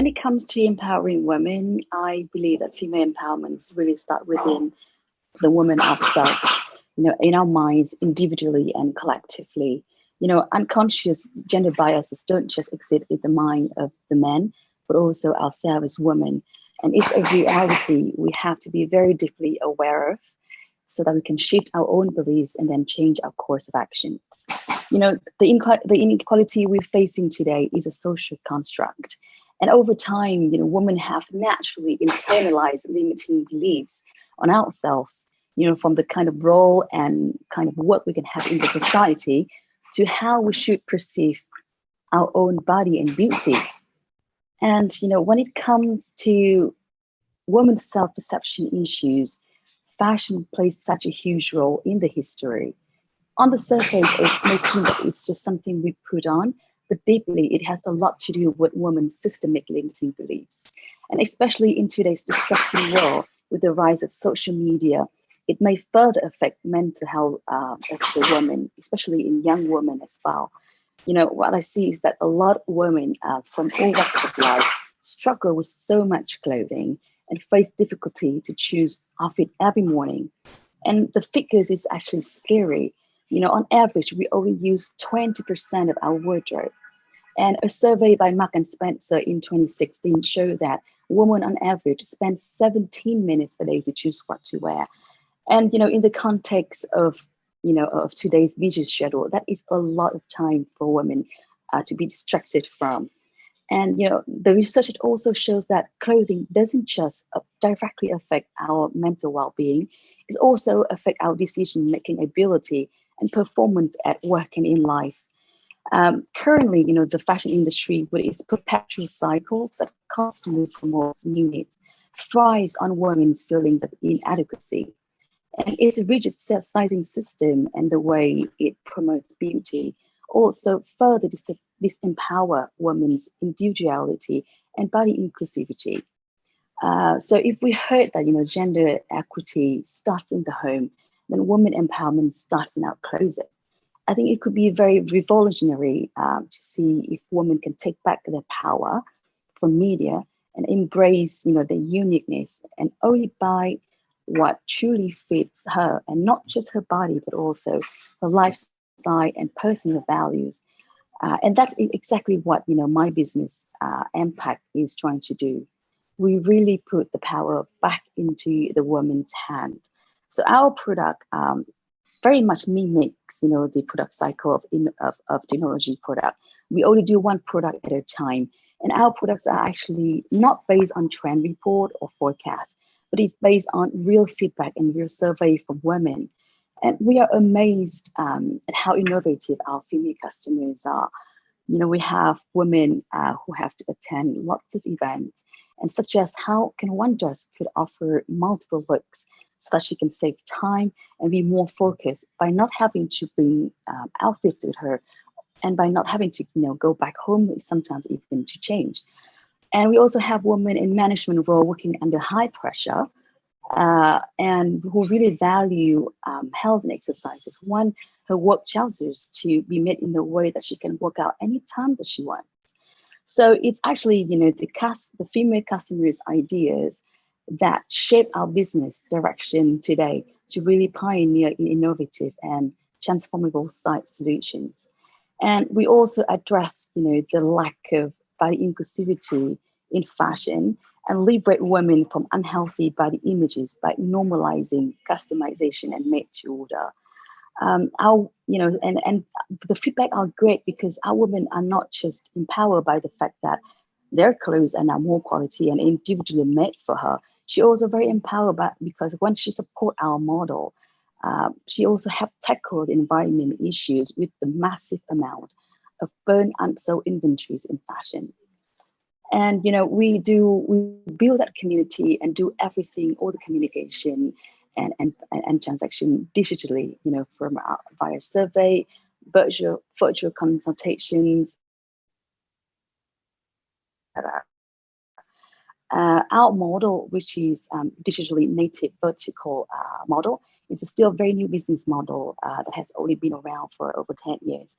when it comes to empowering women, I believe that female empowerments really start within the woman ourselves, in our minds, individually and collectively. Unconscious gender biases don't just exist in the mind of the men, but also ourselves as women. And it's a reality we have to be very deeply aware of so that we can shift our own beliefs and then change our course of actions. The inequality we're facing today is a social construct. And over time, women have naturally internalized limiting beliefs on ourselves, from the kind of role and kind of work we can have in the society to how we should perceive our own body and beauty. And, when it comes to women's self-perception issues, fashion plays such a huge role in the history. On the surface, it may seem that it's just something we put on, but deeply it has a lot to do with women's systemic limiting beliefs. And especially in today's disruptive world, with the rise of social media, it may further affect mental health of the women, especially in young women as well. What I see is that a lot of women from all walks of life struggle with so much clothing and face difficulty to choose outfit every morning. And the figures is actually scary. On average, we only use 20% of our wardrobe. And a survey by Mark and Spencer in 2016 showed that women on average spend 17 minutes a day to choose what to wear. And, in the context of, of today's busy schedule, that is a lot of time for women to be distracted from. And, the research it also shows that clothing doesn't just directly affect our mental well-being, it also affect our decision-making ability and performance at work and in life. Currently, the fashion industry, with its perpetual cycles that constantly promotes newness, thrives on women's feelings of inadequacy. And its rigid sizing system and the way it promotes beauty also further disempower women's individuality and body inclusivity. So if we heard that, gender equity starts in the home, then women empowerment starts in our closet. I think it could be very revolutionary to see if women can take back their power from media and embrace, their uniqueness and only buy what truly fits her, and not just her body, but also her lifestyle and personal values. And that's exactly what, my business, APEC, is trying to do. We really put the power back into the woman's hand. So our product very much mimics, the product cycle of technology product. We only do one product at a time. And our products are actually not based on trend report or forecast, but it's based on real feedback and real survey from women. And we are amazed at how innovative our female customers are. We have women who have to attend lots of events and suggest how can one dress could offer multiple looks so that she can save time and be more focused by not having to bring outfits with her and by not having to go back home sometimes even to change. And we also have women in management role working under high pressure and who really value health and exercises. One, her work challenges to be made in the way that she can work out anytime that she wants. So it's actually, the female customers' ideas that shape our business direction today to really pioneer in innovative and transformable site solutions. And we also address, the lack of body inclusivity in fashion and liberate women from unhealthy body images by normalizing customization and made to order. And the feedback are great because our women are not just empowered by the fact that their clothes are now more quality and individually made for her. She also very empowered because when she support our model, she also helped tackle the environment issues with the massive amount of burned unsold inventories in fashion. And we build that community and do everything, all the communication and transaction digitally, from via survey, virtual consultations. Our model, which is digitally native vertical model, it's still a very new business model that has only been around for over 10 years.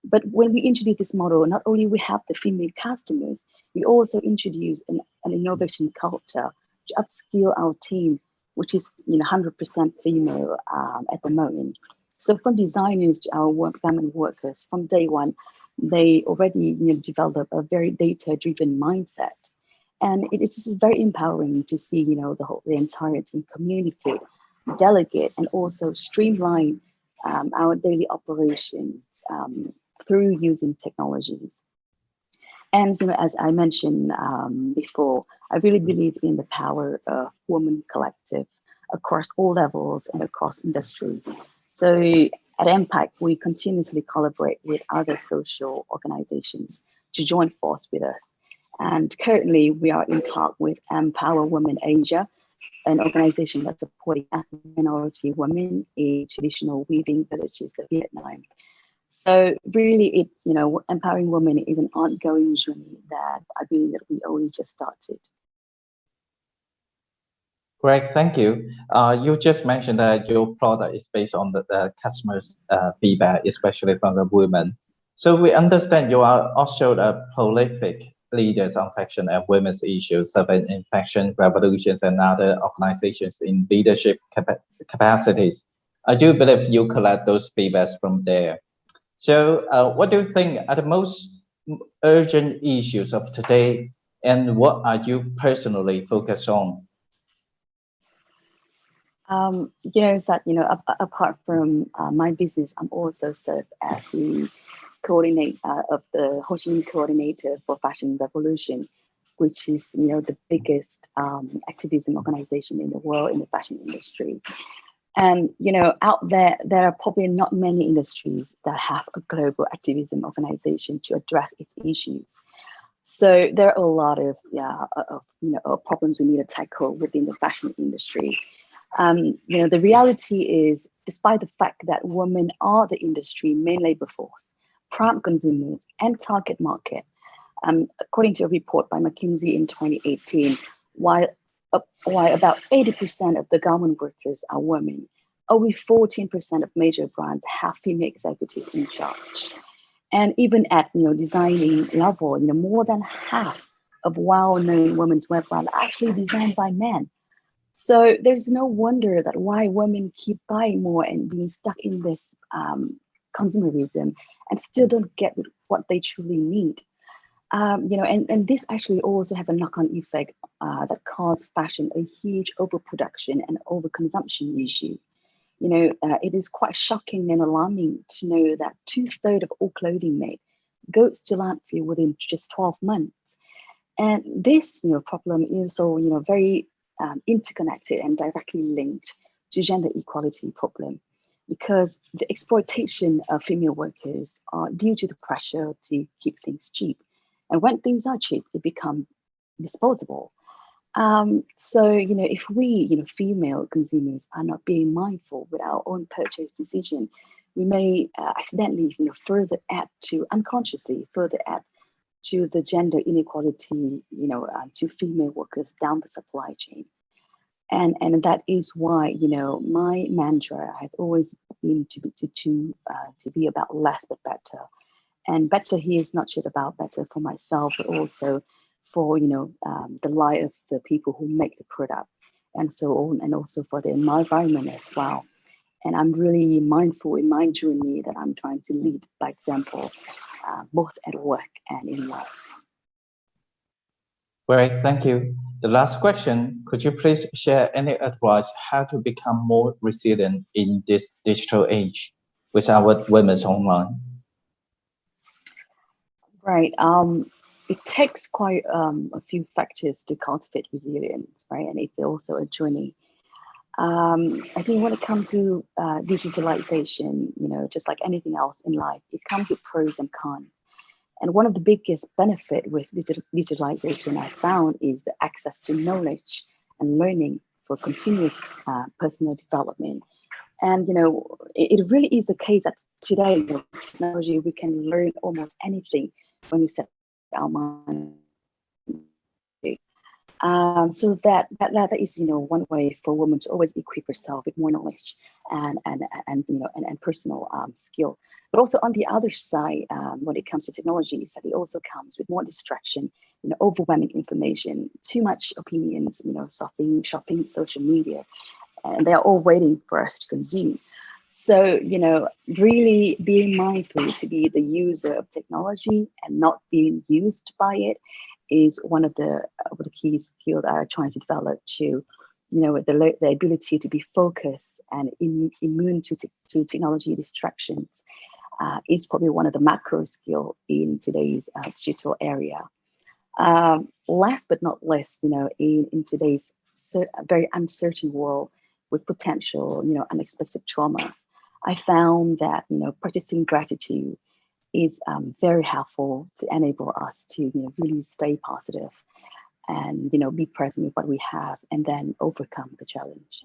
But when we introduce this model, not only we have the female customers, we also introduce an innovation culture to upskill our team, which is 100% female at the moment. So from designers to our garment workers, from day one, they already develop a very data-driven mindset, and it is just very empowering to see the entire team communicate, delegate, and also streamline our daily operations through using technologies. And as I mentioned before, I really believe in the power of women collective across all levels and across industries. So at APEC, we continuously collaborate with other social organizations to join force with us. And currently, we are in talk with Empower Women Asia, an organization that's supporting ethnic minority women in traditional weaving villages of Vietnam. So really, it's empowering women is an ongoing journey that I believe that we only just started. Great, thank you. You just mentioned that your product is based on the customers' feedback, especially from the women. So we understand you are also a prolific leaders on fashion and women's issues, serving in Fashion Revolutions and other organizations in leadership capacities. I do believe you collect those feedbacks from there. So what do you think are the most urgent issues of today, and what are you personally focused on? Is that, apart from my business, I'm also served as the coordinator of the Ho Chi Minh coordinator for Fashion Revolution, which is, the biggest activism organization in the world in the fashion industry. And, out there are probably not many industries that have a global activism organization to address its issues. So there are a lot of problems we need to tackle within the fashion industry. The reality is, despite the fact that women are the industry main labor force, prime consumers, and target market, according to a report by McKinsey in 2018, while about 80% of the garment workers are women, only 14% of major brands have female executives in charge. And even at designing level, more than half of well-known women's wear brands are actually designed by men. So there's no wonder that why women keep buying more and being stuck in this consumerism and still don't get what they truly need. And this actually also have a knock-on effect that cause fashion a huge overproduction and overconsumption issue. It is quite shocking and alarming to know that 2/3 of all clothing made goes to landfill within just 12 months. And this, problem is so, very interconnected and directly linked to gender equality problem, because the exploitation of female workers are due to the pressure to keep things cheap. And when things are cheap, they become disposable. So, if we, female consumers are not being mindful with our own purchase decision, we may accidentally, unconsciously further add to the gender inequality, to female workers down the supply chain. And that is why, my mantra has always been to be about less but better. And better here is not just about better for myself, but also for, the life of the people who make the product and so on, and also for the environment as well. And I'm really mindful in my journey that I'm trying to lead by example, both at work and in life. Great, thank you. The last question, could you please share any advice how to become more resilient in this digital age with our women's online? Right. It takes quite a few factors to cultivate resilience, right? And it's also a journey. I think when it comes to digitalization, just like anything else in life, it comes with pros and cons. And one of the biggest benefit with digitalization I found is the access to knowledge and learning for continuous personal development. And it really is the case that today with technology we can learn almost anything when we set our mind. So that is one way for women to always equip herself with more knowledge and personal skill. But also on the other side, when it comes to technology, is that it also comes with more distraction, overwhelming information, too much opinions, shopping, social media, and they're all waiting for us to consume. So, really being mindful to be the user of technology and not being used by it is one of the key skills that I'm trying to develop to, the ability to be focused and immune to technology distractions is probably one of the macro skill in today's digital area. Last but not least, in today's very uncertain world with potential, unexpected traumas, I found that, practicing gratitude is very helpful to enable us to, really stay positive and, be present with what we have and then overcome the challenge.